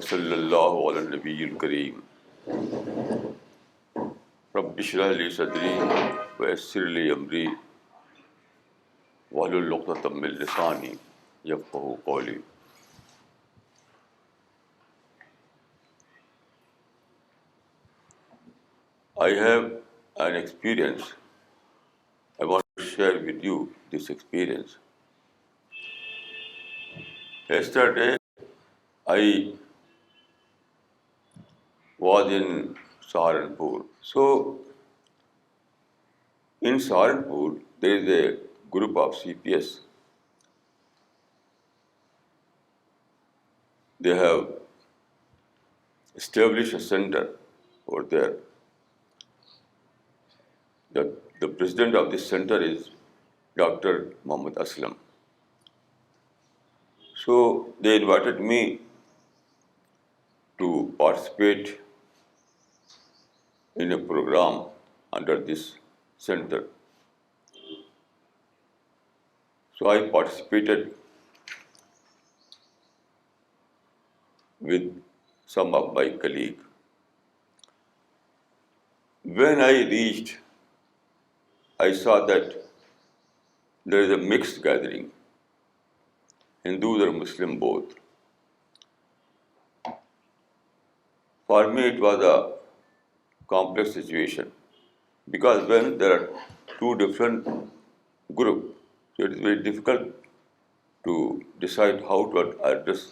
وصلی اللہ علی النبی الکریم رب اشرح لی صدری ویسر لی امری واحلل عقدۃ من لسانی یفقہوا قولی. I have an experience. I want to share with you this experience. Yesterday, I was in Saharanpur. So, in Saharanpur, there is a group of CPS. They have established a center over there. The president of this center is Dr. Muhammad Aslam. So they invited me to participate in a program under this center. So I participated with some of my colleagues. When I reached, I saw that there is a mixed gathering, Hindus and Muslim both. For me, it was a complex situation because when there are two different groups, so it is very difficult to decide how to address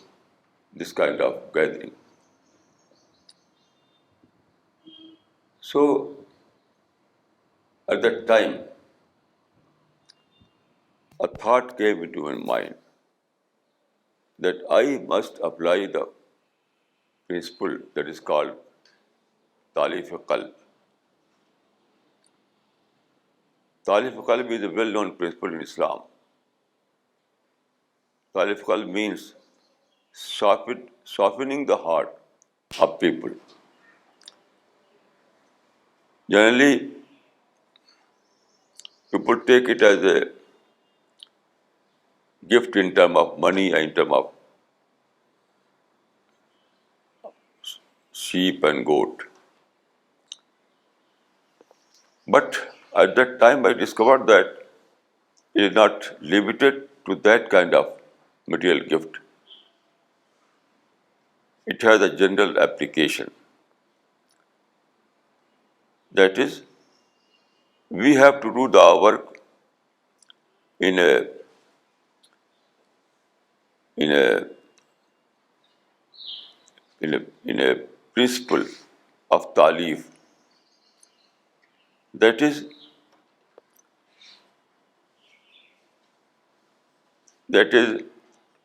this kind of gathering. So, at that time, a thought came into my mind that I must apply the principle that is called Talif al-Qalb. Talif al-Qalb is a well-known principle in Islam. Talif al-Qalb means softening the heart of people. Generally, people take it as a gift in terms of money and in terms of sheep and goat. But at that time I discovered that it is not limited to that kind of material gift. It has a general application. That is, we have to do the work in a principle of Talif. That is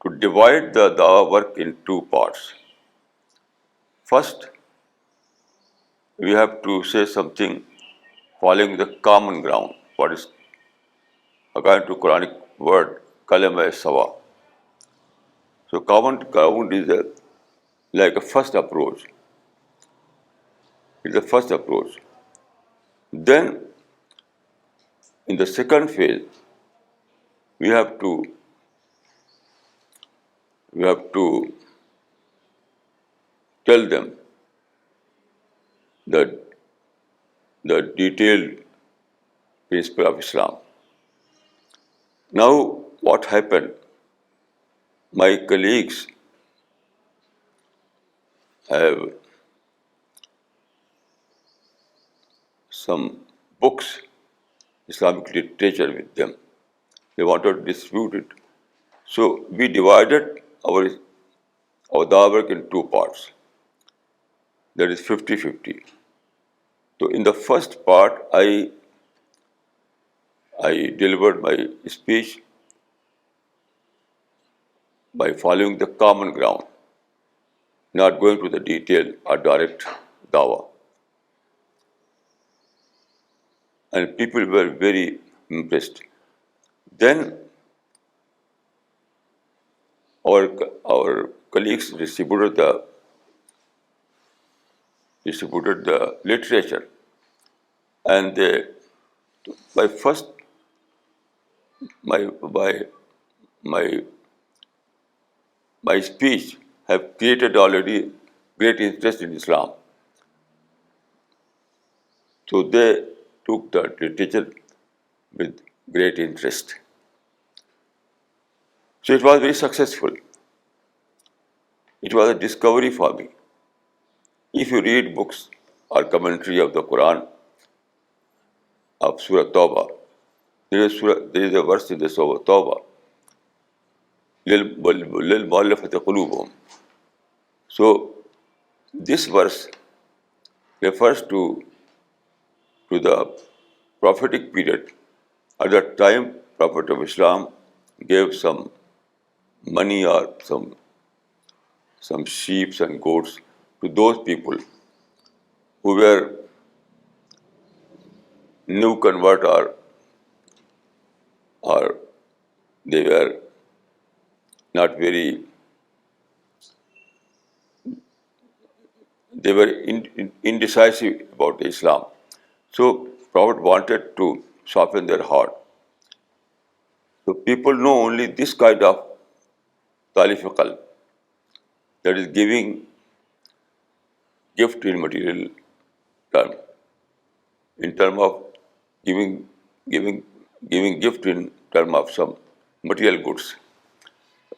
to divide the dawah work in two parts. First, we have to say something following the common ground. What is, according to Quranic word, kalama sawa. So common ground is like a first approach. It's the first approach. Then, in the second phase, we have to tell them the detailed principle of Islam. Now, what happened? My colleagues have some books, Islamic literature with them. They wanted to distribute it. So we divided our dawah work in two parts. That is 50-50. So in the first part, I delivered my speech by following the common ground, not going to the detail or direct dawah. And people were very impressed. Then our colleagues distributed the literature, and my speech have created already great interest in Islam. So they took the literature with great interest. So it was very successful. It was a discovery for me. If you read books or commentary of the Quran of Surah Tawbah, there is a verse in the Surah Tawbah, لِلْمُؤَلَّفَةِ قُلُوبُهُمْ. So this verse refers to the prophetic period. At that time, Prophet of Islam gave some money or some sheep and goats to those people who were new convert or they were not very, they were indecisive about Islam. So Prophet wanted to soften their heart. So people know only this kind of Talif al-Qalb, that is giving gift in material term, in term of giving giving giving gift in term of some material goods.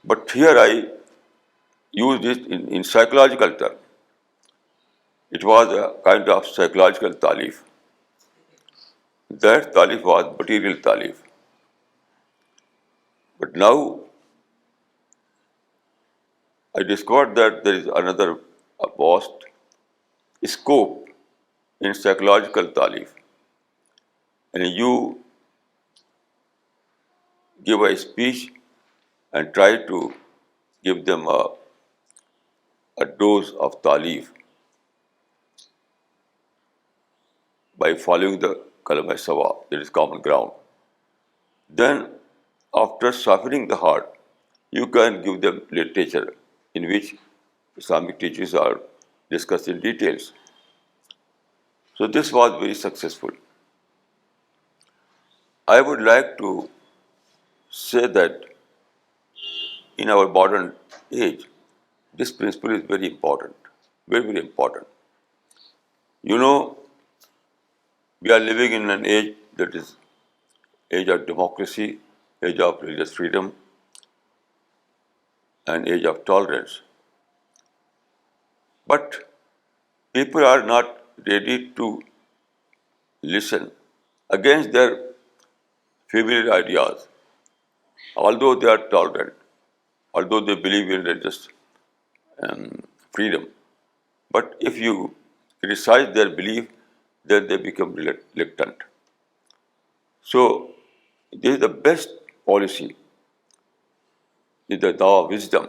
But here I use this in psychological term. It was a kind of psychological talif. That talif was material talif. But now I discovered that there is another vast scope in psychological talif. And you give a speech and try to give them a dose of talif by following the kalama sawa, that is common ground. Then, after softening the heart, you can give them literature in which Islamic teachings are discussed in details. So this was very successful. I would like to say that in our modern age, this principle is very important, very, very important. You know, we are living in an age that is age of democracy, age of religious freedom, and age of tolerance. But people are not ready to listen against their familiar ideas, although they are tolerant, although they believe in religious freedom. But if you criticize their belief, then they become reluctant. So, this is the best policy, is the Dawah of wisdom,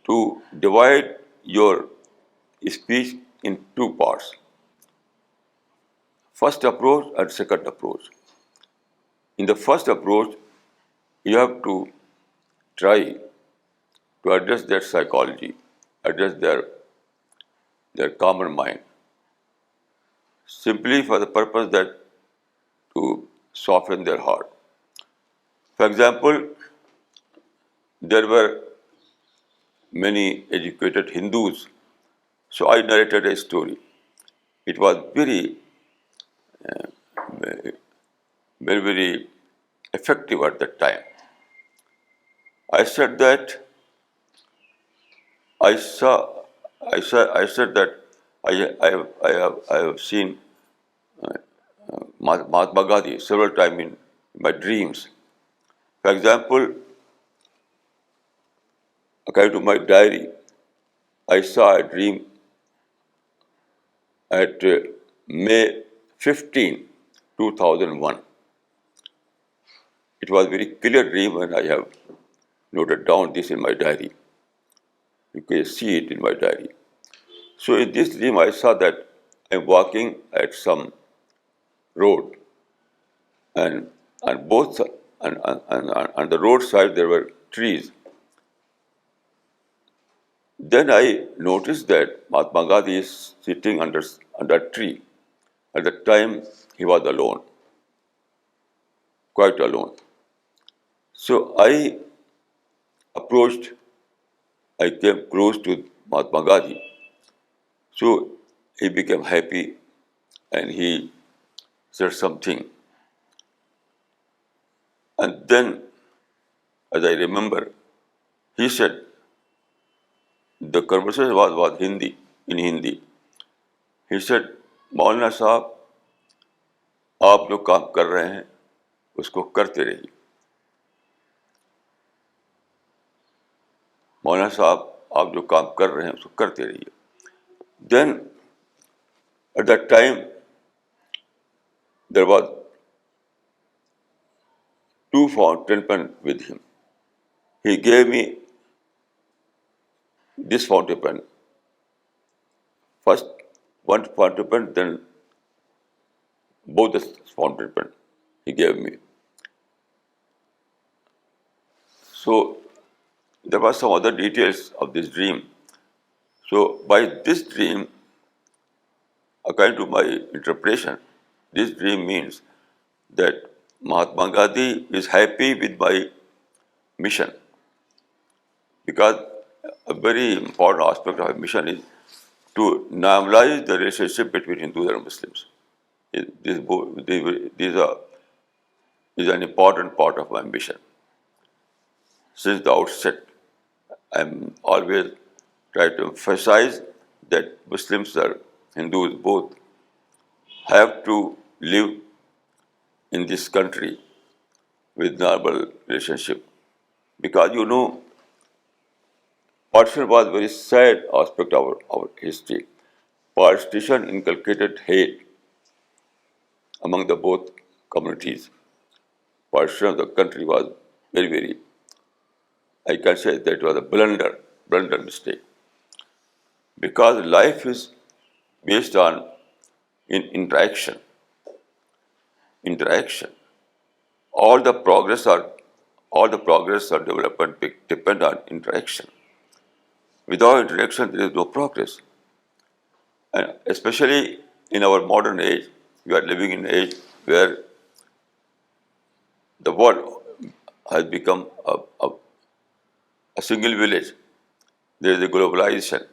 to divide your speech in two parts. First approach and second approach. In the first approach, you have to try to address their psychology, address their common mind, simply for the purpose that to soften their heart. For example, there were many educated Hindus, so I narrated a story. It was very, very effective at that time. I said that I said that I have seen Mahatma Gandhi several times in my dreams. For example, according to my diary, I saw a dream at May 15, 2001. It was a very clear dream and I have noted down this in my diary. You can see it in my diary. So in this dream I saw that I'm walking at some road and on both and on the roadside there were trees. Then I noticed that Mahatma Gandhi is sitting under a tree. At the time he was alone, quite alone. So I approached I came close to Mahatma Gandhi. So he became happy and he said something. And then, as I remember, he said, the conversation was Hindi, in Hindi. He said, मौलाना साहब, आप जो काम कर रहे हैं उसको करते रहिए. मौलाना साहब, आप जो काम कर रहे हैं उसको करते रहिए. Then, at that time, there was two fountain pen with him. He gave me this fountain pen. First one fountain pen, then both the fountain pen he gave me. So there were some other details of this dream. So by this dream, according to my interpretation, this dream means that Mahatma Gandhi is happy with my mission, because a very important aspect of my mission is to normalize the relationship between Hindus and Muslims. These is an important part of my mission. Since the outset, I'm always trying to emphasize that Muslims or Hindus both have to live in this country with normal relationship. Because partition was a very sad aspect of our history. Partition inculcated hate among the both communities. Partition of the country was very, very, I can say that it was a blunder mistake. Because life is based on interaction. All the progress or development depend on interaction. Without interaction, there is no progress. And especially in our modern age, we are living in an age where the world has become a single village. There is a globalization.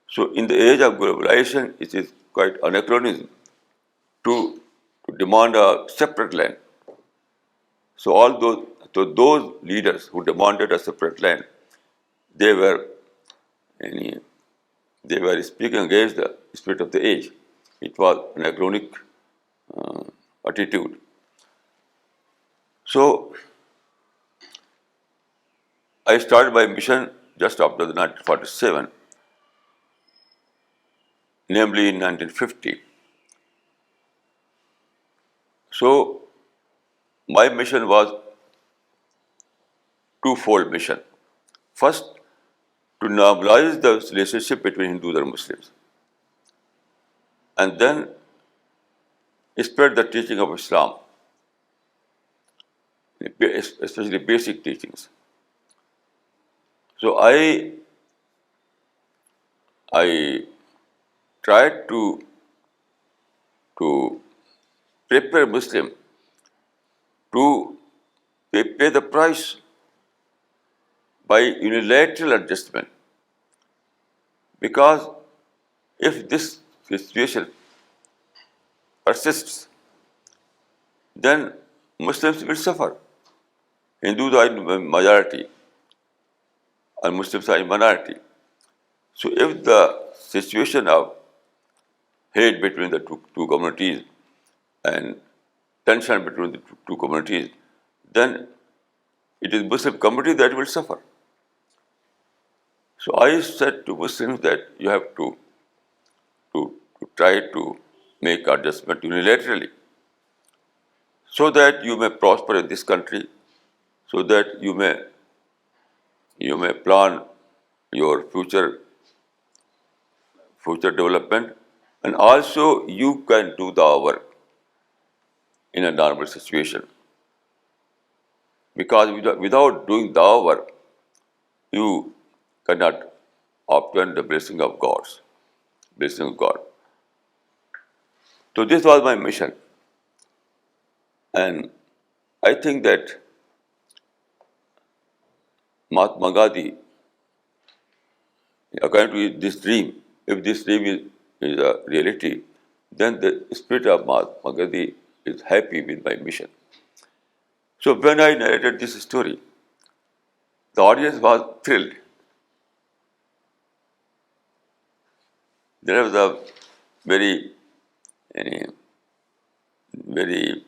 So in the age of globalization, it is quite anachronism to demand a separate land. So those leaders who demanded a separate land, they were speaking against the spirit of the age. It was an anachronic attitude. So I started my mission just after the 1947, namely in 1950. So my mission was twofold mission. First, to normalize the relationship between Hindus and Muslims, and then spread the teaching of Islam, especially basic teachings. So I tried to prepare Muslim to pay the price by unilateral adjustment. Because if this situation persists, then Muslims will suffer. Hindus are in majority and Muslims are in minority. So if the situation of hate between the two communities and tension between the two communities, then it is Muslim community that will suffer. So I said to Muslims that you have to try to make adjustment unilaterally, so that you may prosper in this country, so that you may plan your future development, and also you can do the work in a normal situation. Because without doing the work, you cannot obtain the blessing of God. So this was my mission, and I think that Mahatma Gandhi according to this dream, if this dream is a reality, then the spirit of Mahatma Gandhi is happy with my mission. So when I narrated this story, the audience was thrilled. There was a very, eh, very,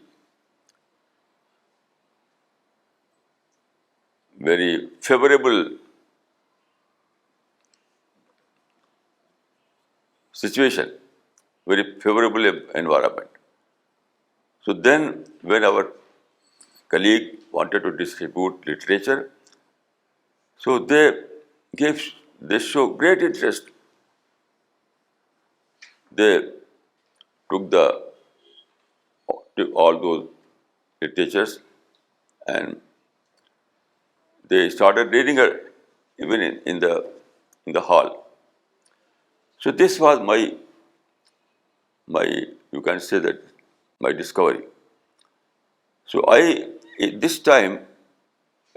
very favorable situation, very favorable environment. So then, when our colleague wanted to distribute literature, so they show great interest. They took took all those literatures and they started reading it even in the hall. So this was my you can say that my discovery. So at this time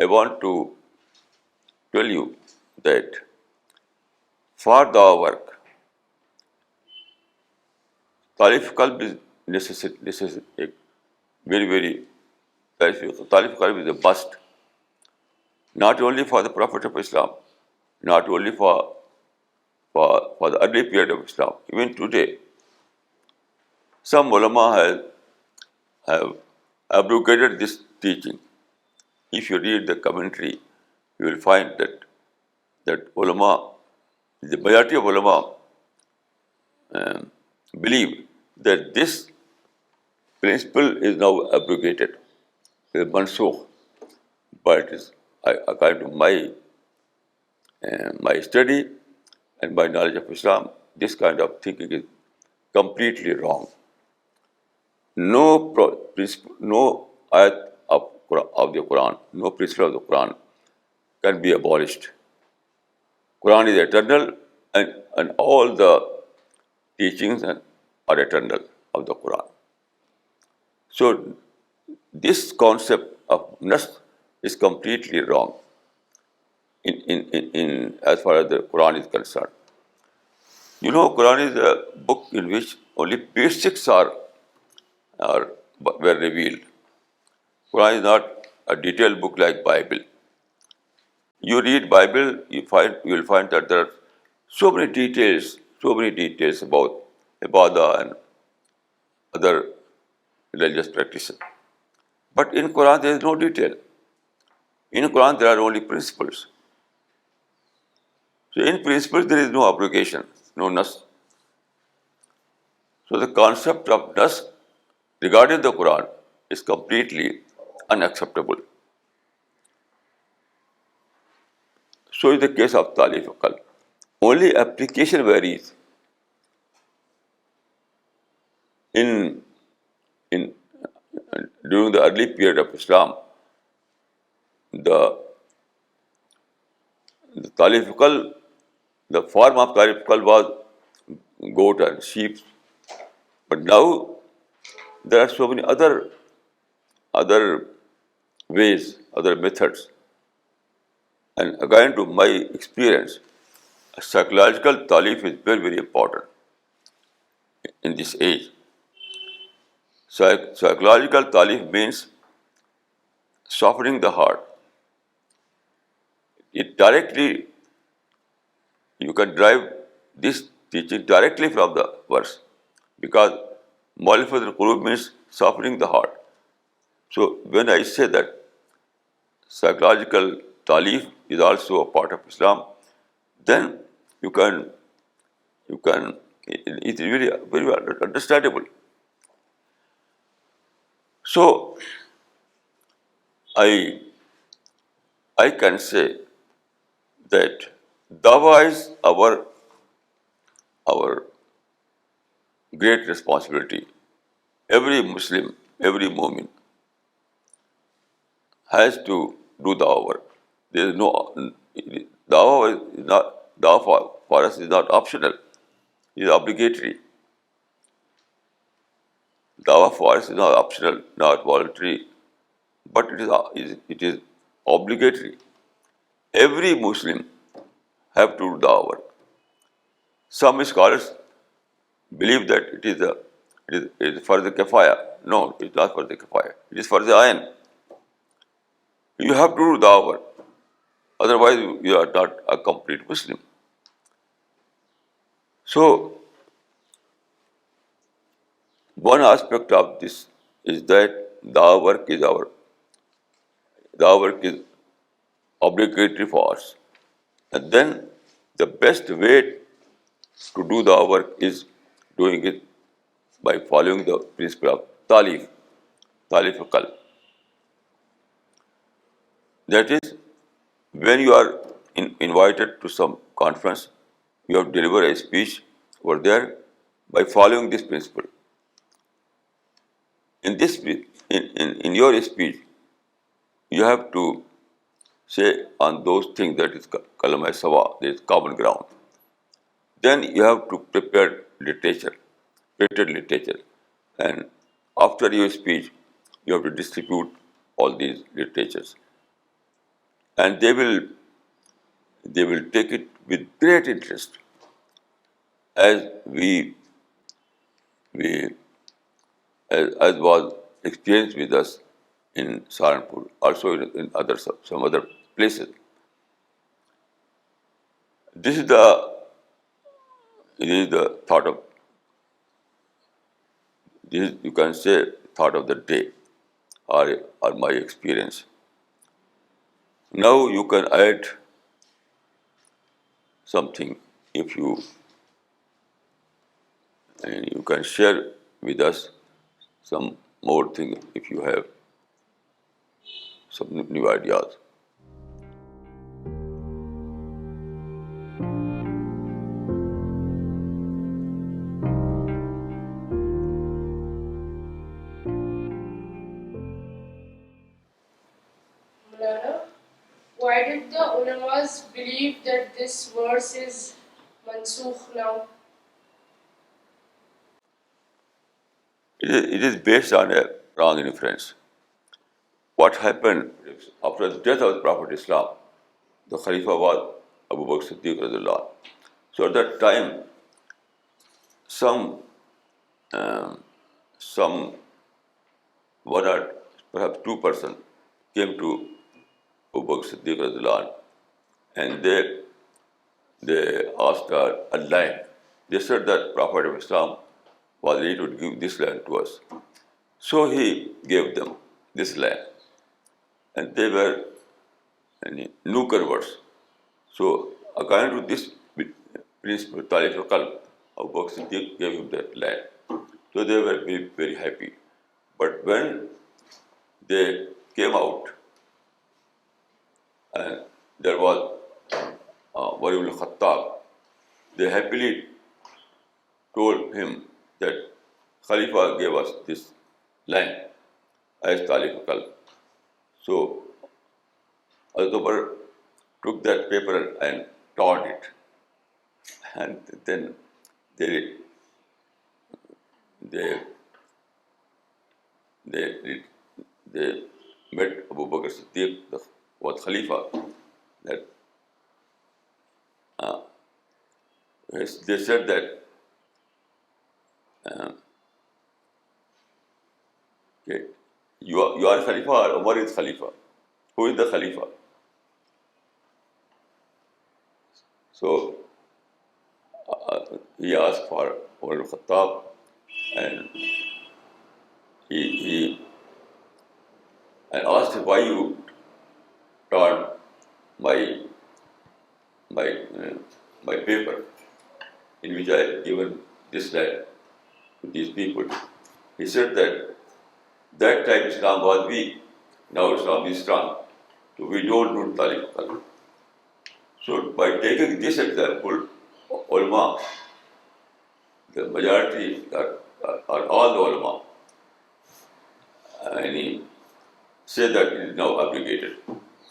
I want to tell you that for the work, Talif Qalb is necessary, very, very, Talif Qalb is a must, not only for the Prophet of Islam, not only for the early period of Islam, even today, some ulama have abrogated this teaching. If you read the commentary, you will find that ulama, the majority of ulama believe that this principle is now abrogated, it is mansukh. But it is, according to my study and my knowledge of Islam, this kind of thinking is completely wrong. No ayat of the Quran, no principle of the Quran can be abolished. Quran is eternal, and all the teachings are eternal of the Quran. So this concept of nas is completely wrong in as far as the Quran is concerned. You know, Quran is a book in which only basics were revealed. Quran is not a detailed book like Bible. You read Bible, you will find that there are so many details about ibadah and other religious practices. But in Quran there is no detail. In Quran there are only principles. So in principles there is no abrogation, no nas. So the concept of nas regarding the Quran is completely unacceptable. So is the case of Talif al-Qalb. Only application varies. In during the early period of Islam, the Talif al-Qalb, the form of Talif al-Qalb was goat and sheep. But now there are so many other ways, other methods. And according to my experience, psychological talif is very, very important in this age. Psychological talif means softening the heart. It directly, you can derive this teaching directly from the verse because Mu'allafat al-Qulub means softening the heart. So when I say that psychological talif is also a part of Islam, then it is really very well understandable. So I can say that dawah is our great responsibility. Every Muslim, every mu'min has to do dawah work. There is no dawah for us is not optional. It is obligatory. Dawah for us is not optional, not voluntary, but it is obligatory. Every Muslim have to do dawah work. Some scholars believe that it is for the kafaya. No, it's not for the kafaya. It is for the ayn. You have to do dawah. Otherwise, you are not a complete Muslim. So, one aspect of this is that the work is obligatory for us. And then the best way to do the work is doing it by following the principle of Talif al-Qalb. That is, when you are invited to some conference, you have to deliver a speech over there by following this principle. In your speech, you have to say on those things that is kalama sawa, that is common ground. Then you have to prepare literature, printed literature, and after your speech, you have to distribute all these literatures, and they will take it with great interest, as we as was experienced with us in Saranpur, also in some other places. This is the thought of this. You can say thought of the day, or my experience. Now you can add something if you and you can share with us some more things if you have some new ideas. Maulana, why did the ulamas believe that this verse is mansukh now? It is based on a wrong inference. What happened after the death of the Prophet Islam? The Khalifa was Abu Bakr Siddiq radiallahu anh. So at that time, some some one or perhaps two persons came to Abu Bakr Siddiq radiallahu anh, and they asked a land. They said that Prophet of Islam was ready to give this land to us. So he gave them this land, and they were new converts. So according to this principle, Talif al-Qalb, Abu Bakr Siddiq gave him that land. So they were very, very happy. But when they came out, and there was Wali al-Khattab, they happily told him that Khalifa gave us this land as Talif al-Qalb. So Al-Zubar took that paper and torn it, and then they they they, they met Abu Bakr Siddiq, was Khalifa, that they said that okay, you are Khalifa or Umar is Khalifa. Who is the Khalifa? So he asked for Umar al-Khattab, and he and asked him, why you torn my my my paper in which I had given this land to these people. He said that time Islam was weak, now Islam is strong. So we don't do Talib Qalb. So by taking this example, ulama, the majority are all the ulama, and he said that it is now obligated.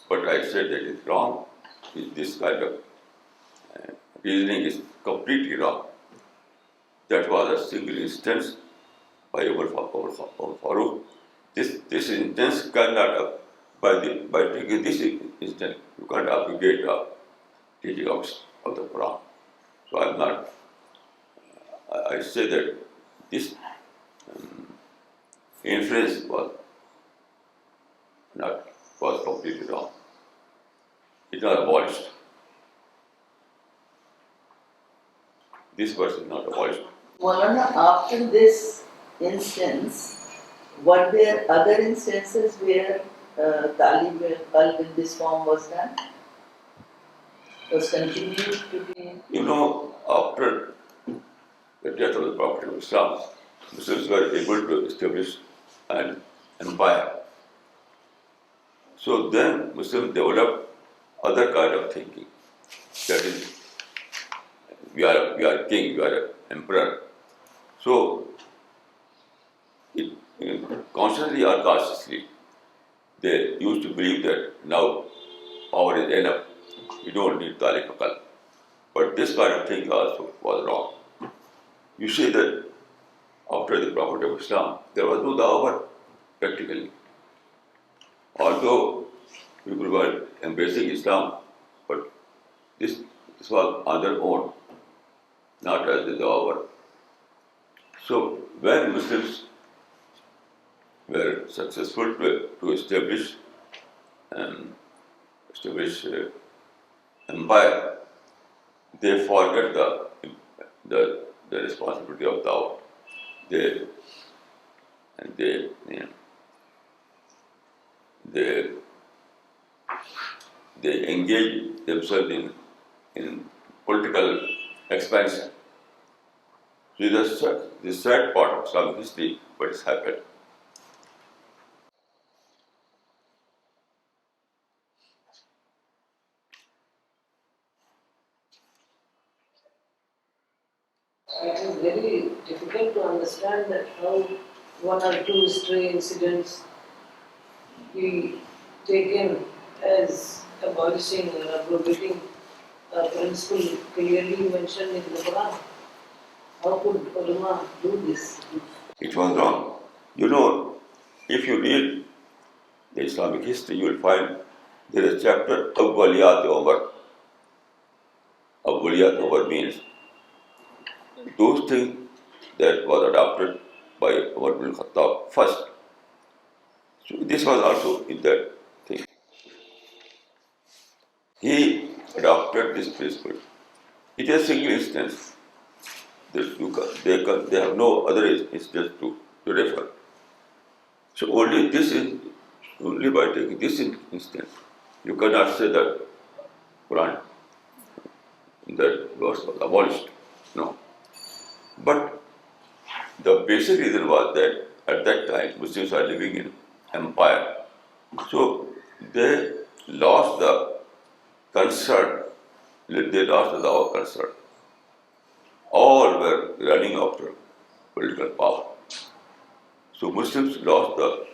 But I said that is wrong. This kind of reasoning is completely wrong. That was a single instance by Umar Farooq. This instance cannot, by taking this instance, you can't obligate the teaching of the Quran. So I'm not I say that this inference was completely wrong. It's not abolished. This verse is not abolished. Maulana, after this instance, were there other instances where Talif al-Qalb in this form was done? Was continued to be? You know, after the death of the Prophet of Islam, Muslims were able to establish an empire. So then Muslims developed other kind of thinking. That is, we are king, we are emperor. So, consciously or consciously, they used to believe that now power is enough. We don't need Talif al-Qalb. But this kind of thinking also was wrong. You see that after the Prophet of Islam, there was no dawah practically. Although people were embracing Islam, but this was on their own, not as the dawah. So when Muslims were successful to establish empire, they forget the responsibility of dawah. They engage themselves in political expansion. So the sad part of Islamic history, what has happened. It is very difficult to understand that how one or two stray incidents be taken as abolishing or abrogating a principle clearly mentioned in the Quran. How could ulama do this? It was wrong. You know, if you read the Islamic history, you will find there is a chapter Awwaliyat Umar. Awwaliyat Umar means those things that was adopted by Umar bin Khattab first. So this was also in that thing. He adopted this principle. It is a single instance. They have no other instance to refer. So only by taking this instance, you cannot say that Quran that verse was abolished. No. But the basic reason was that at that time Muslims are living in empire. So they lost the concern, they lost our concern. All were running after political power. So Muslims lost the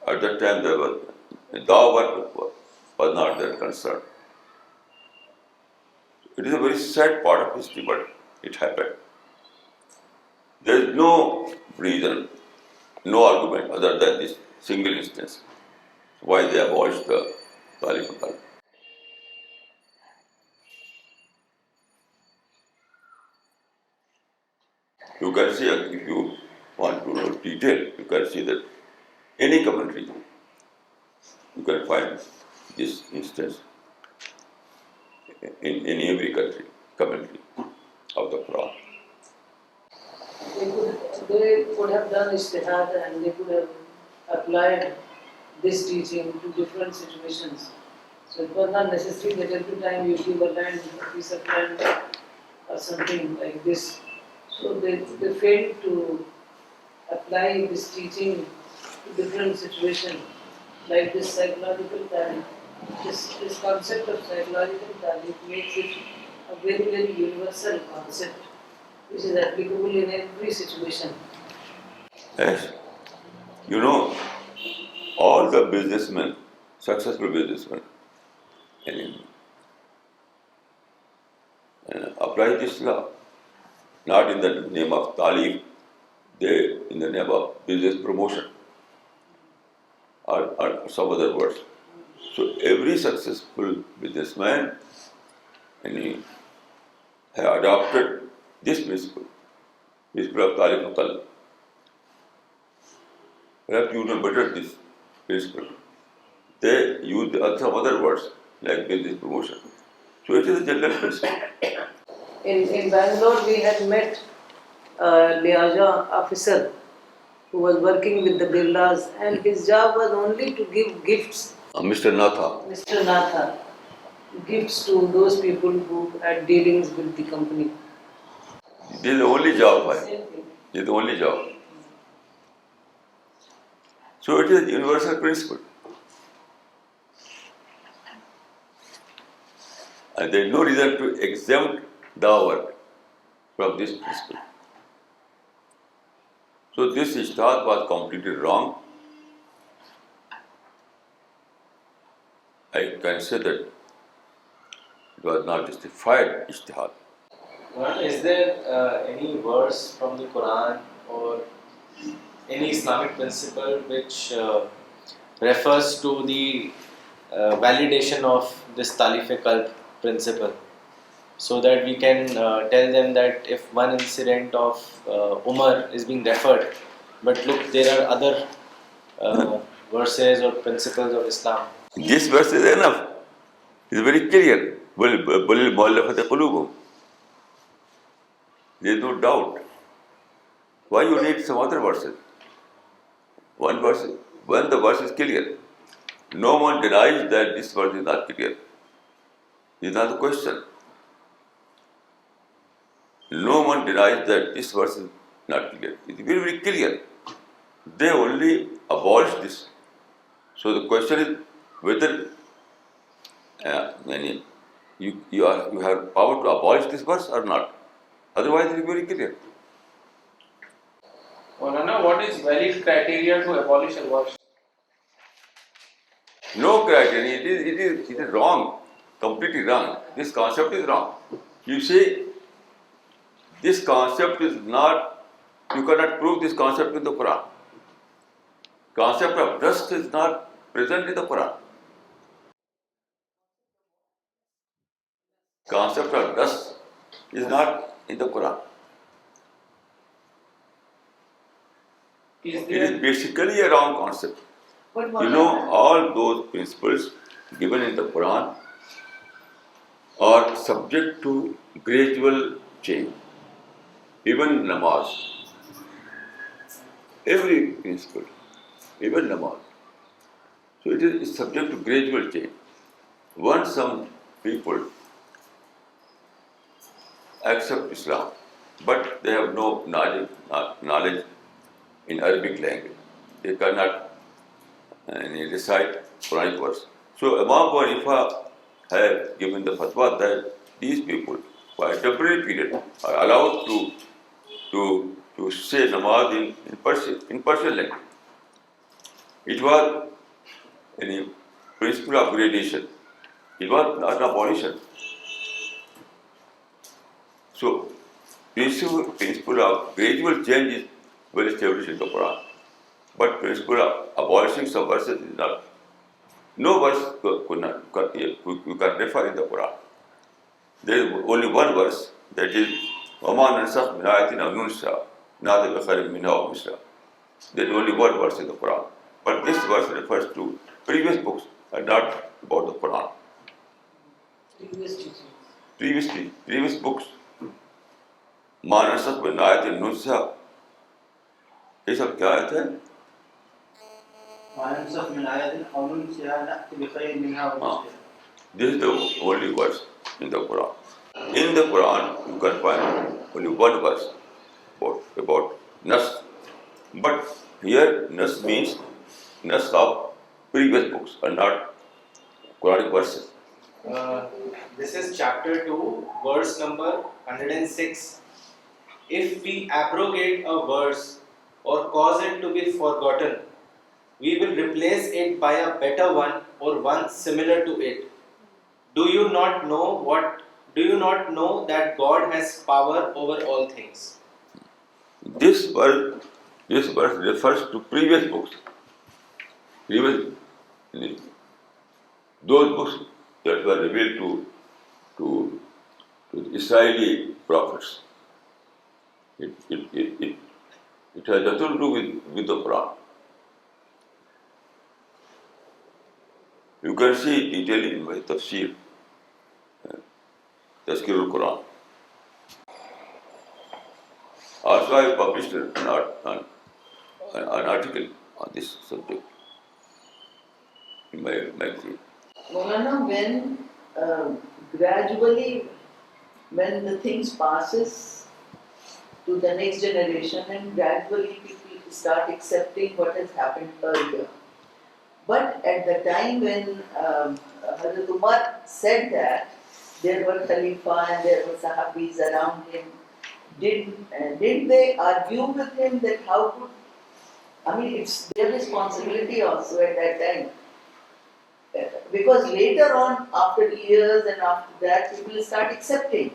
at that time there was dawah was not their concern. It is a very sad part of history, but it happened. There is no reason, no argument other than this single instance why they abolished the Talif al-Qalb. You can see, if you want to know detail, you can see that any commentary, you can find this instance in every country, commentary of the Quran. They could have done ijtihad and they could have applied this teaching to different situations. So it was not necessary that every time you give a piece of land or something like this. So they failed to apply this teaching to different situations, like this psychological talent. This concept of psychological talent makes it a very, very universal concept, which is applicable in every situation. Yes. You know, all the businessmen, successful businessmen, apply this law. Not in the name of Talif, they in the name of business promotion or some other words. So every successful businessman and he have adopted this principle of Talif al-Qalb. Perhaps you know better this principle. They use some other words like business promotion. So it is a general principle. In Bangalore, we had met a liaison officer who was working with the birlas, and his job was only to give gifts, Mr. Natha, Mr. Natha, gifts to those people who had dealings with the company. this is the only job for him. Same thing. This is the only job. So it is a universal principle. And there is no reason to exempt the work from this principle. So this ijtihad was completely wrong. I can say that it was not justified ijtihad. Maulana, is there any verse from the Quran or any Islamic principle which refers to the validation of this Talif al-Qalb principle, so that we can tell them that if one incident of Umar is being referred, but look, there are other verses or principles of Islam. This verse is enough. It is very clear. بَلِ الْمُؤَلَّفَةِ قُلُوبُهُمْ. There is no doubt. Why you need some other verses? One verse, when the verse is clear, no one denies that this verse is not clear. This is not the question. No one denies that this verse is not clear. It is very, very clear. They only abolished this. So the question is whether you have power to abolish this verse or not. Otherwise, it is very clear. Maulana, what is valid criteria to abolish a verse? No criteria. It is wrong. Completely wrong. This concept is wrong. You say this concept is not, you cannot prove this concept in the Quran. Concept of dust is not present in the Quran. Concept of dust is not in the Quran. Is It there is basically a wrong concept. But You know, all those principles given in the Quran are subject to gradual change. Even namaz, every principle, even namaz. So it is subject to gradual change. Once some people accept Islam, but they have no knowledge in Arabic language. They cannot recite Quranic verse. So Imam Abu Hanifa have given the fatwa that these people, for a temporary period, are allowed to say namaz in Persian language. It was a principle of gradation. It was not an abolition. So, principle of gradual change is well established in the Quran. But principle of abolishing some verses is not. No verse you can refer in the Quran. There is only one verse, that is وَمَا نَنْسَخْ مِنْ آيَةٍ أَوْ نُنْسِهَا نَأْتِ بِخَيْرٍ مِنْهَا أَوْ مِثْلِهَا. There is only one verse in the Quran. But this verse refers to previous books and not about the Quran. previous teachings. Previous books. مَا نَنْسَخْ مِنْ آيَةٍ نُنْسِهَا. ये सब क्या आयत है? This is the only verse in the Quran. In the Quran, you can find only one verse about nas. But here, nas means nas of previous books and not Quranic verses. This is chapter 2, verse number 106. If we abrogate a verse or cause it to be forgotten, we will replace it by a better one or one similar to it. Do you not know that God has power over all things? This verse refers to previous books. Those books that were revealed to to the Israeli prophets. It has nothing to do with the Quran. You can see detail in my tafsir, Tazkir al-Quran. Also, I published an article on this subject in my magazine. Maulana, when gradually, when the things passes to the next generation and gradually people start accepting what has happened earlier. But at the time when Hazrat Umar said that, there were Khalifa and there were Sahabis around him. Did they argue with him that how could, I mean, it's their responsibility also at that time. Because later on, after years and after that, people start accepting.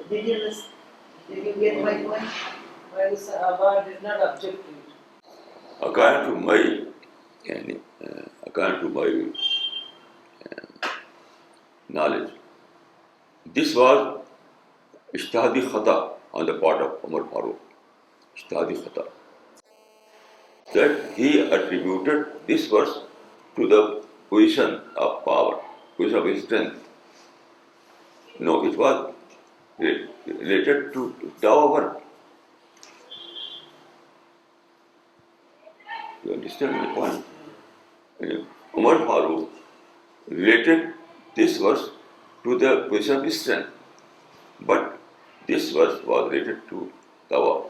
Did you get my point? While the Sahaba did not object to it. According to my knowledge, this was ijtihadi khata on the part of Umar Farooq. Ijtihadi khata. That he attributed this verse to the position of power, position of strength. No, it was related to dawah. You understand my point? Umar Farooq related this verse to the position of strength, but this verse was related to dawah.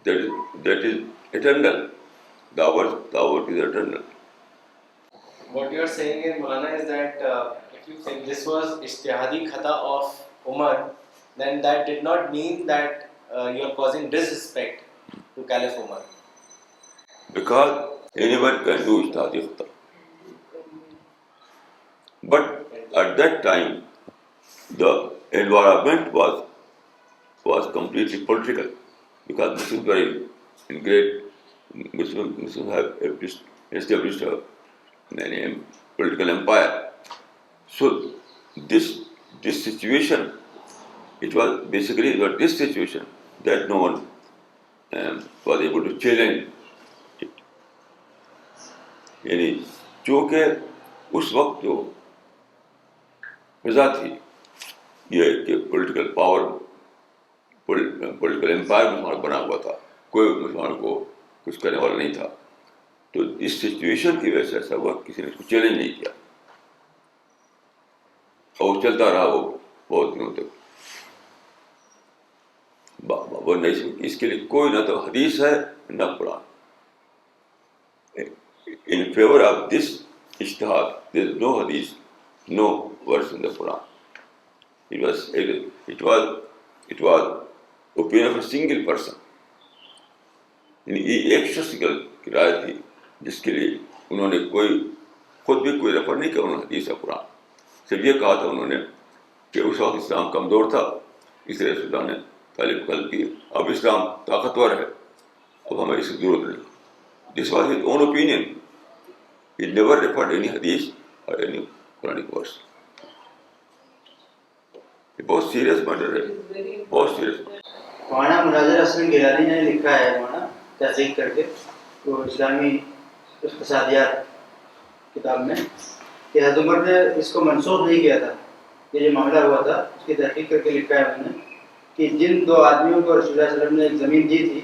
That is eternal. Dawah is eternal. What you are saying in Maulana is that if you think this was ijtihadi khata of Umar, then that did not mean that you are causing disrespect to Caliph Umar. Because anyone can do ijtihadi khata. But at that time, the environment was completely political, because Muslims were in great. Muslims have established a political empire. So this situation, it was this situation that no one was able to challenge it. یعنی چونکہ اس وقت جو فضا تھی یہ کہ political power, political empire مسلمان بنا ہوا تھا، کوئی مسلمان کو کچھ کرنے والا نہیں تھا. تو اس سچویشن کی وجہ سے ایسا ہوا کسی نے اس کو چیلنج نہیں کیا اور چلتا رہا وہ بہت دنوں تک. وہ نہیں، اس کے لیے کوئی نہ تو حدیث ہے نہ قرآن. In favor of this ijtihad, there is no hadith, no verse in the Quran. It was opinion of a single person. یہ ایک شخص کی رائے تھی جس کے لیے انہوں نے خود بھی کوئی ریفر نہیں کیا انہوں نے حدیث قرآن. صرف یہ کہا تھا انہوں نے کہ اس وقت اسلام کمزور تھا، اس لیے رسول اللہ نے طالب قلب کی. اب اسلام طاقتور ہے، اب ہمیں اس کی ضرورت نہیں. This was his own opinion. He never referred any hadith or any Quranic verse. یہ بہت سیریس میٹر ہے، بہت سیریس. مولانا مناظر حسن گیلانی نے لکھا ہے مولانا تحقیق کر کے وہ اسلامی اقتصادیات کتاب میں کہ حضرت عمر نے اس کو منسوخ نہیں کیا تھا. یہ جو معاملہ ہوا تھا اس کی تحقیق کر کے لکھا ہے انہوں نے کہ جن دو آدمیوں کو رسول اللہ صلی اللہ علیہ وسلم نے ایک زمین دی تھی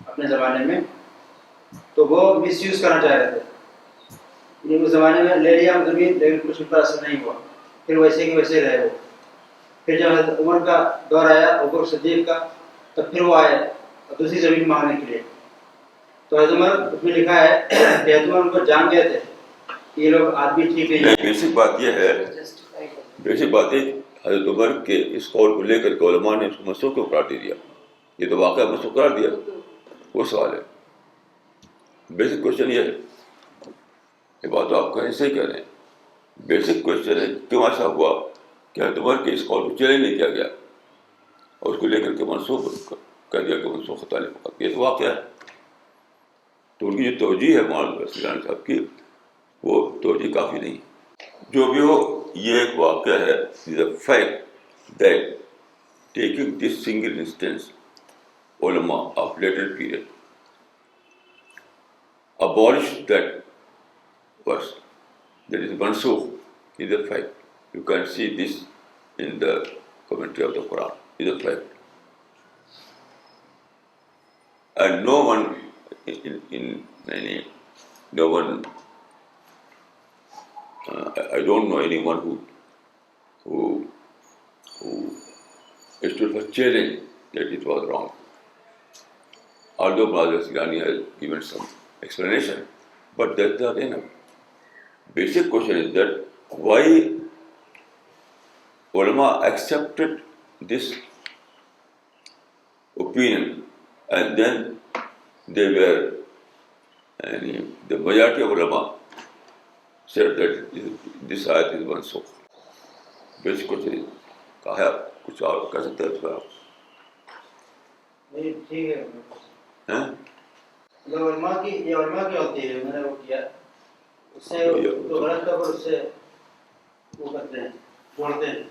اپنے زمانے میں، تو وہ مس یوز کرنا چاہ رہے تھے. یہ اس زمانے میں لے لیا زمین لیکن کچھ ان پر اثر نہیں ہوا، پھر ویسے کہ ویسے رہے وہ. پھر جب حضرت عمر کا دور آیا ابو بکر صدیق کا، تب پھر وہ آئے دوسری زمین مانگنے کے لیے. تو حضرت عمر اس میں لکھا ہے کہ حضرت عمر ان کو جان گئے تھے کہ یہ لوگ آدمی ٹھیک نہیں. بیسک بات یہ ہے، بیسک بات ہے حضرت عمر کے اس قول کو لے کر کے علماء نے اس کو منسوخ کیوں قرار دے دیا؟ یہ تو واقعہ منسوخ قرار دیا، وہ سوال ہے. بیسک کوشچن یہ ہے، یہ بات تو آپ کہیں صحیح کہہ رہے ہیں. بیسک کوشچن ہے کیوں ایسا ہوا کہ حضرت عمر کے اس قول کو چیلنج نہیں کیا گیا اور اس کو لے کر کے منسوخ کر دیا کہ منسوخ طالب فقط. یہ تو واقعہ ہے. تو ان کی جو توجہ ہے مولانا صاحب کی، وہ توجہ کافی نہیں. جو بھی ہو یہ ایک واقعہ ہے, is a fact that taking this single instance, ulama of later period abolished that verse. That is mansukh, is a fact. You can see this in the commentary of the Quran, is a fact. And no one no one, I don't know anyone who stood for challenge that it was wrong. Although Brother Silani has given some explanation, but that's not enough. Basic question is that why ulama accepted this opinion, and then they were, the majority of ulama said that this ayat is mansukh. Basic question is, کہا ہے کچھ اور کہہ سکتے ہیں اس پر آپ؟ نہیں ٹھیک ہے. ہیں علماء کی ہوتی ہے, میں نے وہ کیا اس سے تو غلط طور پر اس سے وہ کرتے ہیں, جوڑتے ہیں.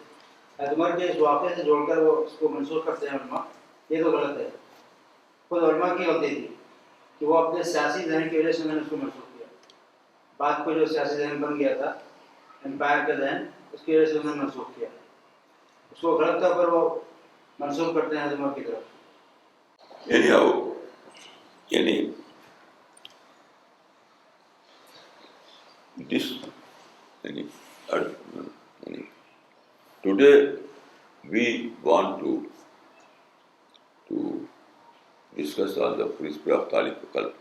عمر کے اس واقعے سے جوڑ کر وہ اس کو منسوخ کرتے ہیں علماء, یہ تو غلط ہے. خود علماء کی ہوتی تھی کہ وہ اپنے سیاسی ذہن کی وجہ سے میں نے اس کو منسوخ کیا. بات کو جو سیاسی ذہن بن گیا تھا, امپائر کا ذہن, اس کی وجہ سے انہوں نے منسوخ کیا. اس کو غلط طور پر وہ منسوخ کرتے ہیں عمر کی طرف. Today we want to discuss on the principle of Talif al-Qalb.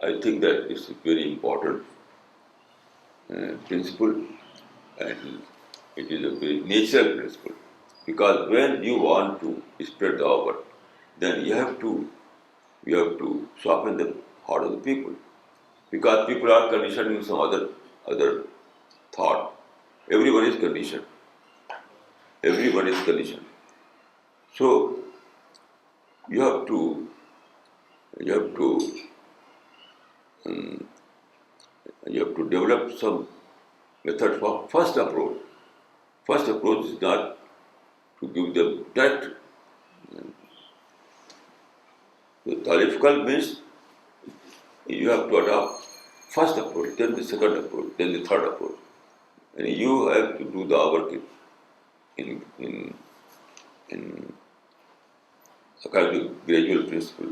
I think that this is very important principle, and it is a very natural principle, because when you want to spread the word, then you have to soften the heart of the people, because people are conditioned in some other thought. Everyone is conditioned. So you have to develop some method for first approach. First approach is not to give them direct. The Talif al-Qalb means you have to adopt first approach, then the second approach, then the third approach. And you have to do the work in according to gradual principle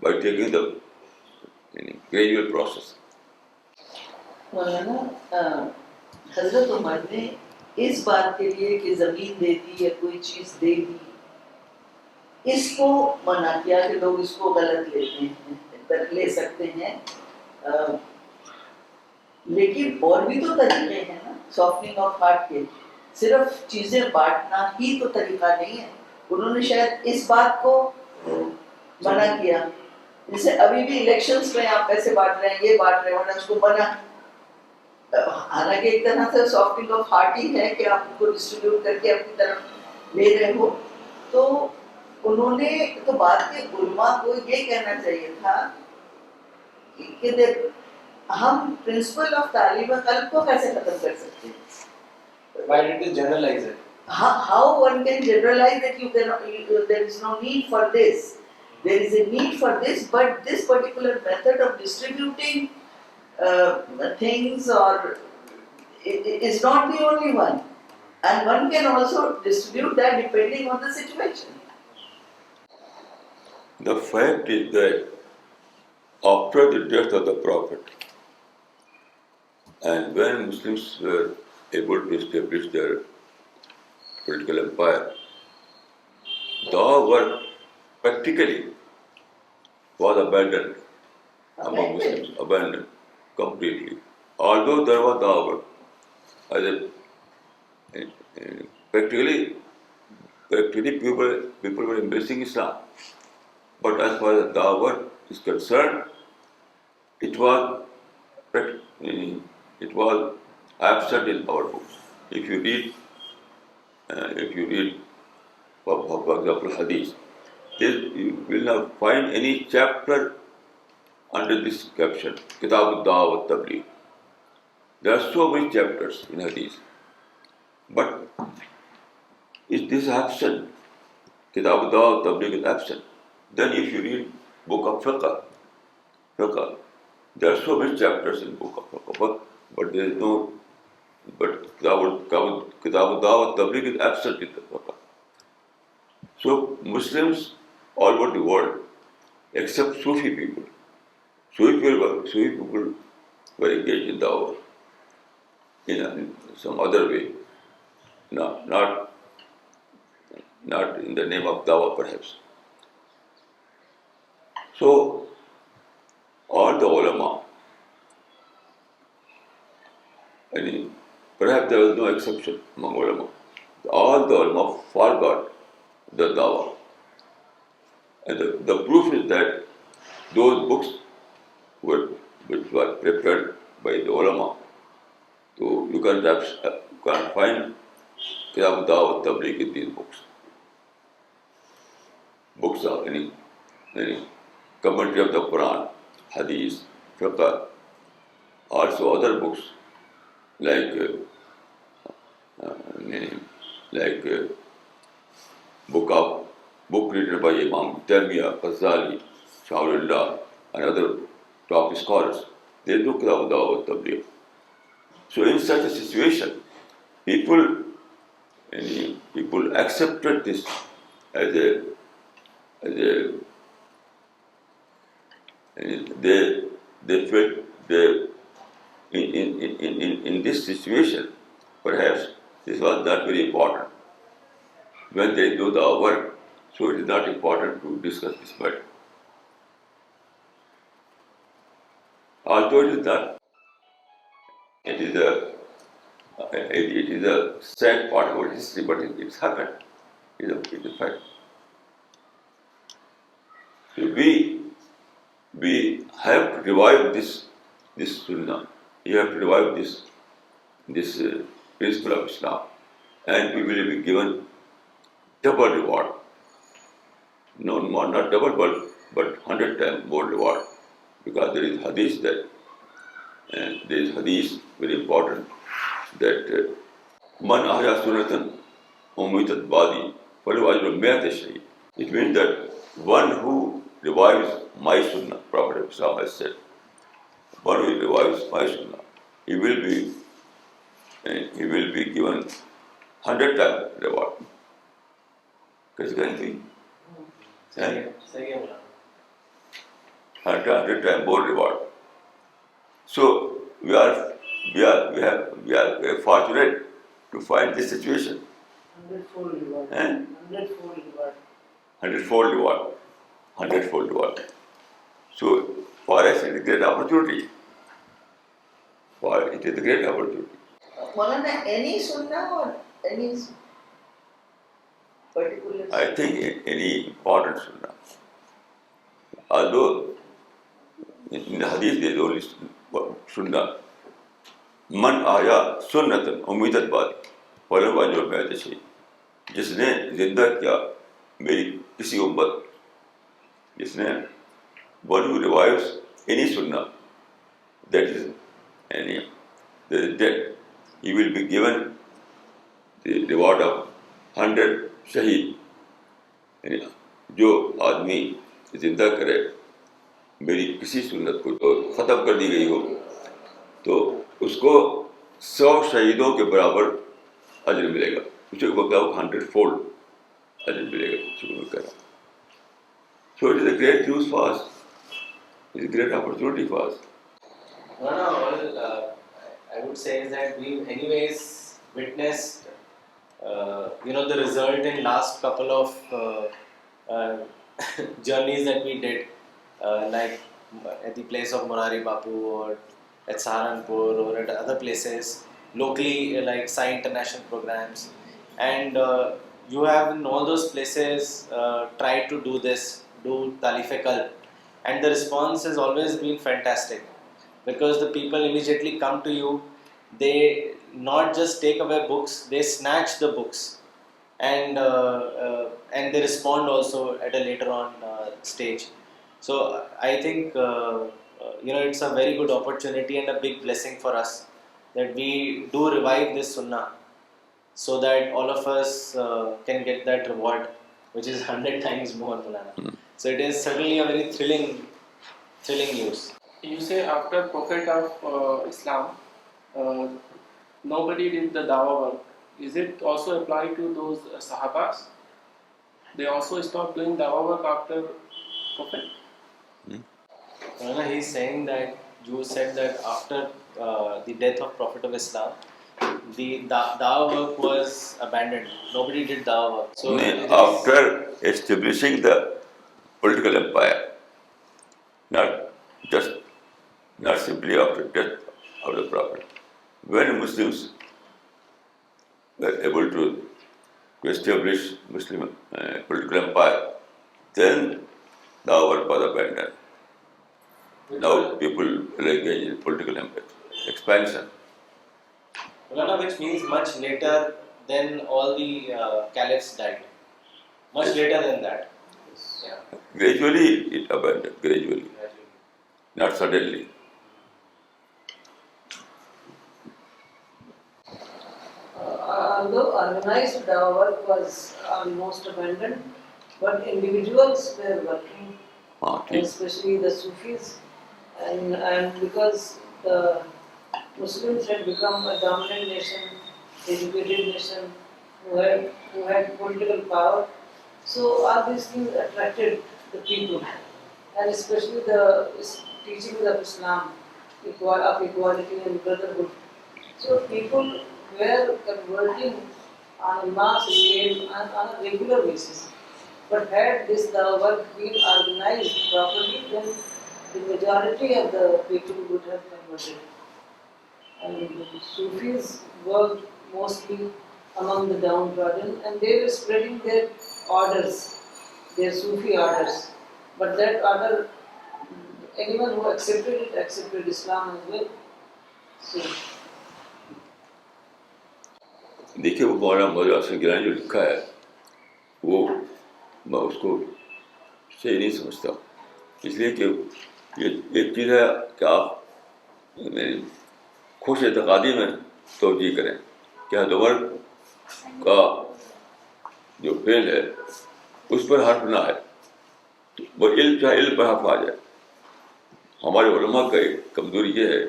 by taking the gradual process. مولانا حضرت عمر نے اس بات کے لیے کہ زمین دے دی یا کوئی چیز دے دی, اس کو منع کیا کہ لوگ اس کو غلط لیتے ہیں, لے سکتے ہیں, لیکن اور بھی تو طریقے ہیں نا سافٹنگ آف ہارٹ کے. صرف چیزیں بانٹنا ہی تو طریقہ نہیں ہے. انہوں نے شاید اس بات کو منع کیا, جیسے ابھی بھی الیکشنز میں آپ پیسے بانٹ رہے ہیں, یہ بانٹ رہے ہیں, انہوں نے اس کو منع. حالانکہ ایک طرح سے سافٹنگ آف ہارٹ ہی ہے کہ آپ ان کو ڈسٹریبیوٹ کر کے اپنی طرف لے رہے ہو. تو انہوں نے تو بات کے علماء کو یہ کہنا چاہیے تھا کہ ہم پرنسپل آف تعلیم قلب کو کیسے ختم کر سکتے ہیں. Why did they generalize it? How one can generalize that you cannot, there is no need for this. There is a need for this, but this particular method of distributing things or it is not the only one, and one can also distribute that depending on the situation. The fact is that after the death of the Prophet, and when Muslims were able to establish their political empire, the work practically was abandoned among Muslims, abandoned completely. Although there was dawah, practically people were embracing Islam, but as far as dawah is concerned, it was absent in our books. If you read, for example, Hadith, you will not find any chapter under this caption, Kitab al-Da'wa wa Tabligh. There are so many chapters in Hadith, but is this absent? Kitab al-Dawah Tabligh is absent. Then if you read book of fiqh, there are so many chapters in book of fiqh, but there is no, but Kitab al-Dawah Tabligh is absent in the fiqh. So Muslims all over the world, except Sufi people, Sufi people were engaged in dawah in some other way, not in the name of dawah perhaps. So all the ulama, I mean, perhaps there was no exception among ulama. All the ulama forgot the dawah. And the proof is that those books which were prepared by the ulama, so you can find Kitab Dawah Tabligh in these books. Books are any commentary of the Quran, Hadith, Fiqh, also other books like book written by Imam Taymiyyah, Ghazali, Shaulullah, and other top scholars. They do Kitab Dawah Tabligh. So in such a situation, people accepted this as a they felt they in this situation, perhaps this was not very important. When they do the work, so it is not important to discuss this matter. Although it is not, it is a sad part of our history, but it's happened. It's a fact. So we have to revive this sunnah. We have to revive this principle of Islam, and we will be given double reward. No, not double, but 100 times more reward, because there is hadith that, and there is hadith very important that man ahya sunnatan umitat badi falahu ajru mi'at shaheed. It means that one who revives my sunnah, Prophet of Islam has said, one who revives my sunnah, he will be given 100 times reward. कैसे कहेंगे? 100 times more reward. So we are very fortunate to find this situation. 100-fold reward. Eh? 100-fold reward. 100-fold reward. 100-fold reward. So for us it is a great opportunity. It is a great opportunity. Maulana, any sunnah or any particular sunnah? I think any important sunnah. Although in the hadith there is only sunnah. Man aya sunnatan umidat badi falahu ajru mi'at shaheed. जिसने जिंदा किया मेरी किसी उम्मत, जिसने one who revives any sunnah that is dead, he will be given the reward of 100 शहीद. जो आदमी जिंदा करे मेरी किसी सुन्नत को तो ख़त्म कर दी गई हो, तो उसको 100 शहीदों के बराबर अजर मिलेगा. उसे मतलब 100-fold अजर मिलेगा. So it is a great news for us. It is a great opportunity for us. I would say is that we've anyways witnessed the result in last couple of journeys that we did, like at the place of Morari Bapu or at Saharanpur or at other places locally, like Sai International programs, and you have in all those places tried to do Talif al-Qalb, and the response has always been fantastic, because the people immediately come to you. They not just take away books, they snatch the books, and they respond also at a later on stage. So I think it's a very good opportunity and a big blessing for us that we do revive this sunnah so that all of us can get that reward, which is 100 times more, Maulana. So it is certainly a very thrilling news. You say after Prophet of Islam, uh, nobody did the dawah work. Is it also applied to those Sahabas? They also stopped doing dawah work after Prophet? Maulana, he's saying that you said that after the death of Prophet of Islam, the dawah work was abandoned. Nobody did dawah work. So it is, after establishing the political empire, not simply after death of the Prophet. When Muslims were able to establish Muslim political empire, then the work was abandoned. Now people will engage in political expansion. Maulana, which means much later than all the caliphs died. Much later than that. Yeah. Gradually it abandoned, gradually, not suddenly. Although organized dawah work was almost abandoned, but individuals were working, ठीक. especially the Sufis, and because the Muslims had become a dominant nation, educated nation, who had political power, so all these things attracted the people, and especially the teachings of Islam, of equality and brotherhood. So people were converting on a mass scale and on a regular basis. But had this work been organized properly, then the majority of the people would have converted. And the Sufis worked mostly among the downtrodden, and they were spreading their orders, their Sufi orders. But that order, anyone who accepted it, accepted Islam as well. So, देखिए वो मौलाना वाहिदुद्दीन गिलानी जो लिखा है वो मैं उसको सही नहीं समझता, इसलिए कि ये एक चीज़ है कि आप खुश एतक़ादी में तवज्जो करें कि हदवर का जो फेल है उस पर हर्फ ना है, वो इल्म चाहे इल्म पर हर्फ आ जाए। हमारे उलमा का एक कमज़ोरी ये है,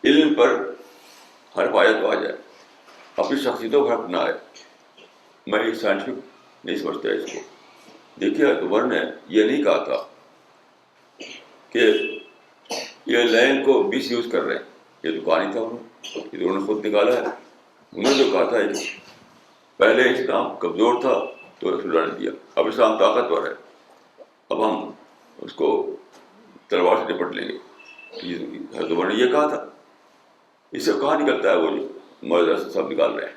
इल्म पर हर्फ आ जाए तो आ जाए, अपनी शख्सियतों पर हर्फ ना आए। मैं एक साइंटिफिक नहीं समझता इसको। देखिए अकबर ने यह नहीं कहा था कि ये लैंड को मिस यूज़ कर रहे हैं, ये तो कहा नहीं था उन्होंने, ये तो उन्होंने खुद निकाला है। उन्होंने जो कहा था कि पहले इस्लाम कमज़ोर था तो रसूलुल्लाह ने दिया, अब इस्लाम ताकतवर है, अब हम उसको तलवार से निपट लेंगे। अकबर ने ये कहा था। इससे कहाँ निकलता है वो जो मौजूदा सब निकाल रहे हैं।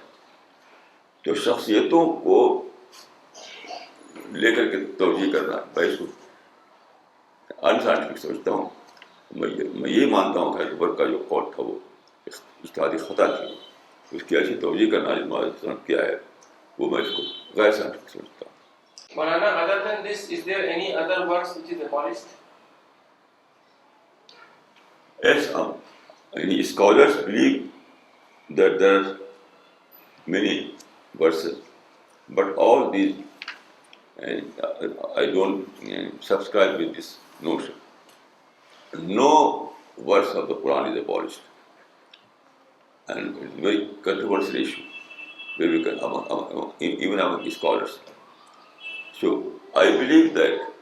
तो शख्सियतों को लेकर के तवज्जो करना, मैं इसको अनसाइंटिफिक समझता हूँ। मैं ये मानता हूँ कि अकबर का जो कौल था वो इज्तिहादी खता थी, उसकी ऐसी तवज्जो करना जो मौजूदा किया है वो मैं इसको गैर साइंटिफिक समझता हूँ। Maulana, other than this, is there any other works which is abolished? Yes, any scholars believe that there are many verses, but all these, I don't subscribe with this notion. No verse of the Quran is abolished, and it's a very controversial issue, even among scholars. So I believe that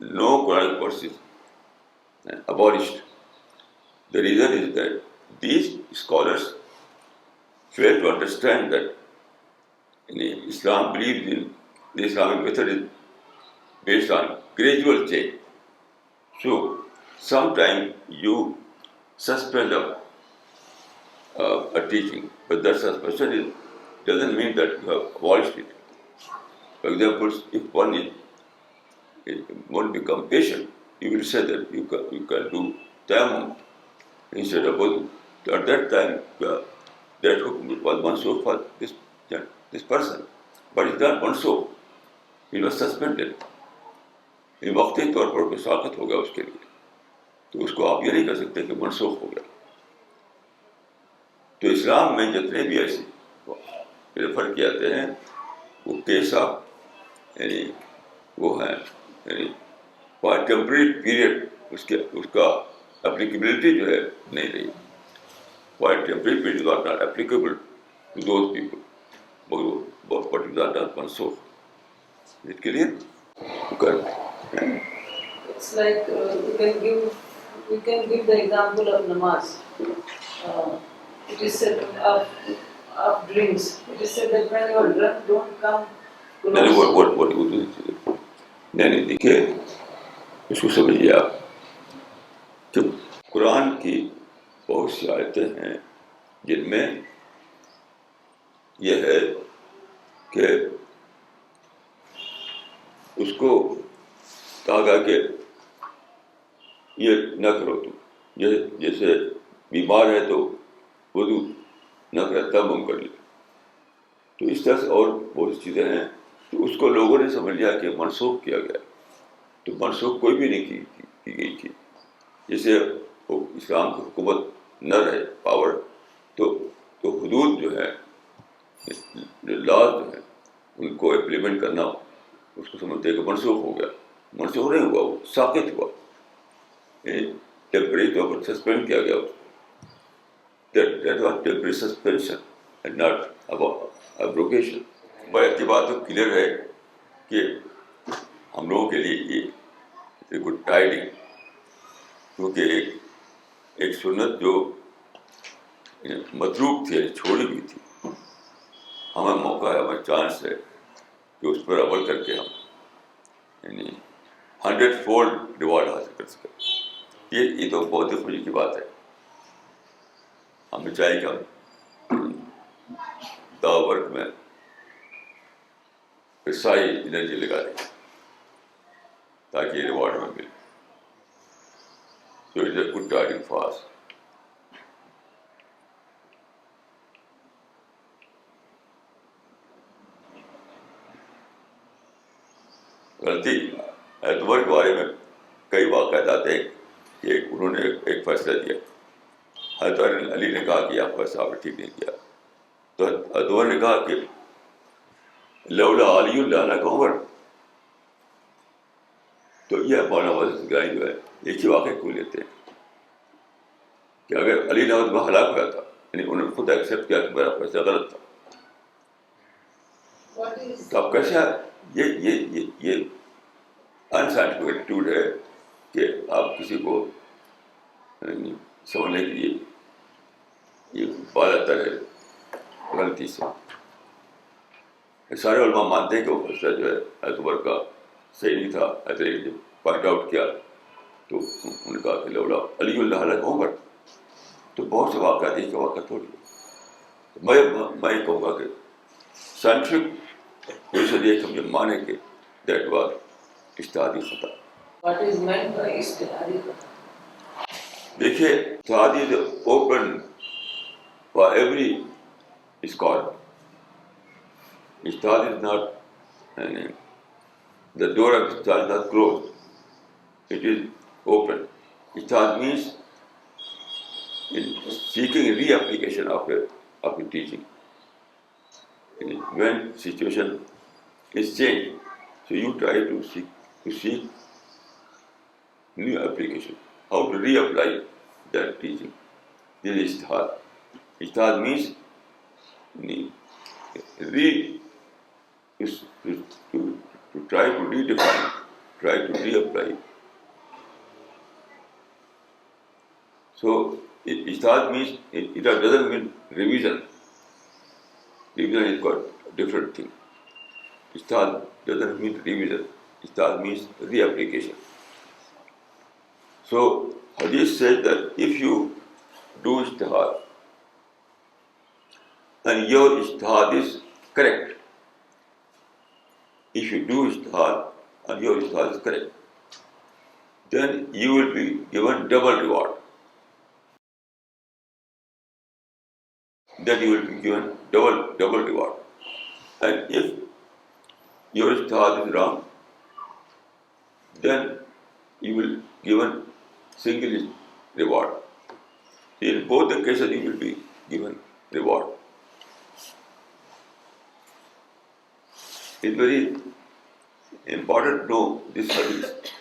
no Quranic verse is abolished. The reason is that these scholars fail to understand that Islam believes in the Islamic method is based on gradual change. So sometimes you suspend a teaching, but that suspension doesn't mean that you have abolished it. For example, if one won't become patient, you will say that you can do tayammum instead of wudu. At that time, that hukm was mansukh for this person, but it's not mansukh. It was suspended. ये वक्ती तौर पर कोई साकत हो गया उसके लिए, तो उसको आप ये नहीं कर सकते कि मनसूख हो गया। تو اسلام میں جتنے بھی ایسے ریفر کیے جاتے ہیں وہ کیس آف یعنی وہ ہیں یعنی فار ٹیمپرری پیریڈ اس کا اپلیکیبلٹی جو ہے نہیں رہی. For temporary period are not applicable to those people but is not منسوخ. It clear. It's like we can give the example of namaz. It is said of drinks. It is said that when you are drunk, don't come close. نہیں دیکھیے اس کو سمجھیے آپ. جب قرآن کی بہت سی آیتیں ہیں جن میں یہ ہے کہ اس کو کہا گیا کہ یہ نہ کرو تم. یہ جیسے بیمار ہے تو وضو نہ کرے تیمم کر لے. تو اس طرح سے اور بہت سی چیزیں ہیں تو اس کو لوگوں نے سمجھ لیا کہ منسوخ کیا گیا. تو منسوخ کوئی بھی نہیں کی گئی تھی. جیسے اسلام کی حکومت نہ رہے پاور تو حدود جو ہے لاز جو ہیں ان کو امپلیمنٹ کرنا اس کو سمجھتے کہ منسوخ ہو گیا. منسوخ نہیں ہوا, وہ ساقط ہوا. ٹیمپرری طور پر سسپینڈ کیا گیا اس کو. That was temporary suspension and not about abrogation. بڑی بات تو کلیئر ہے کہ ہم لوگوں کے لیے یہ گڈ ٹائڈنگ, کیونکہ ایک سنت جو متروک تھی چھوڑی ہوئی تھی, ہمیں موقع ہے, ہمیں چانس ہے کہ اس پر عمل کر کے ہم یعنی 100 فولڈ ریوارڈ حاصل کر سکیں. یہ تو بہت ہی خوشی کی بات ہے. ہمیں چاہیے کہ ہم دعوت ورک میں ساری انرجی لگا دیں تاکہ یہ ریوارڈ ہمیں ملے. So it's a good guiding for us. غلطی اعتبار کے بارے میں کئی واقعات آتے ہیں کہ انہوں نے ایک فیصلہ دیا. حضرت علی نے کہا کہ آپ فیصلہ آپ نے ٹھیک نہیں کیا. تو ادور نے کہا کہ لولا علی اللہ کا عمر. تو یہ مولانا وحیدالدین جو ہے ایک ہی واقعہ کو لیتے ہیں کہ اگر علی نہ میں ہلاک ہوا تھا, یعنی انہوں نے خود ایکسیپٹ کیا کہ میرا فیصلہ غلط تھا. تو اب کیسے یہ انسائنٹیفک ایٹیٹیوڈ ہے کہ آپ کسی کو سمجھنے کے لیے یہ بالا تر ہے غلطی سے. سارے علماء مانتے ہیں کہ وہ فیصلہ جو ہے حضرت عمر کا صحیح نہیں تھا. حضرت علی نے پوائنٹ آؤٹ کیا تو انہوں نے کہا کہ لولا علی اللہ علیہ عمر. تو بہت سے واقعات ایک واقعہ تھوڑی ہے. میں یہ کہوں گا کہ سائنٹیفک پوزیشن یہ ہم یہ مانیں کہ دیٹ واز اجتہادی خطا. What is meant by ijtihadi khata? دیکھیے اجتہادی is open for every scholar. اجتہاد is not the door of ijtihad is not closed, it is open. Ijtihad means in seeking reapplication of a teaching. When situation is changed, so you try to seek new application, how to reapply that teaching. This is ijtihad. Ijtihad means to try to redefine, try to reapply. So ijtihad means it doesn't mean revision. Revision is quite a different thing. Ijtihad doesn't mean revision. Ijtihad means reapplication. So hadith says that if you do ijtihad and your ijtihad is correct, if you do ijtihad and your ijtihad is correct, then you will be given double reward. Then you will be given double reward. And if your ijtihad is wrong, then you will be given single reward. In both the cases you will be given reward. It's very important to know this hadith.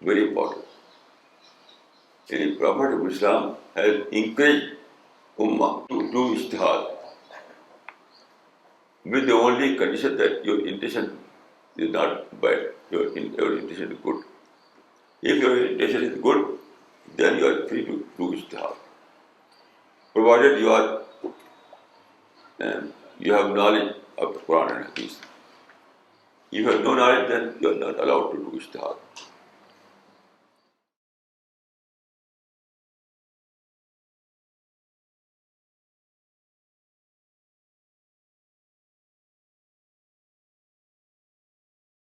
Very important. The Prophet of Islam has encouraged Ummah to do ijtihad with the only condition that your intention is not bad, your intention is good. If your intention is good, then you are free to do ijtihad. Provided you have knowledge of Quran and Hadith. If you have no knowledge, then you are not allowed to do ijtihad.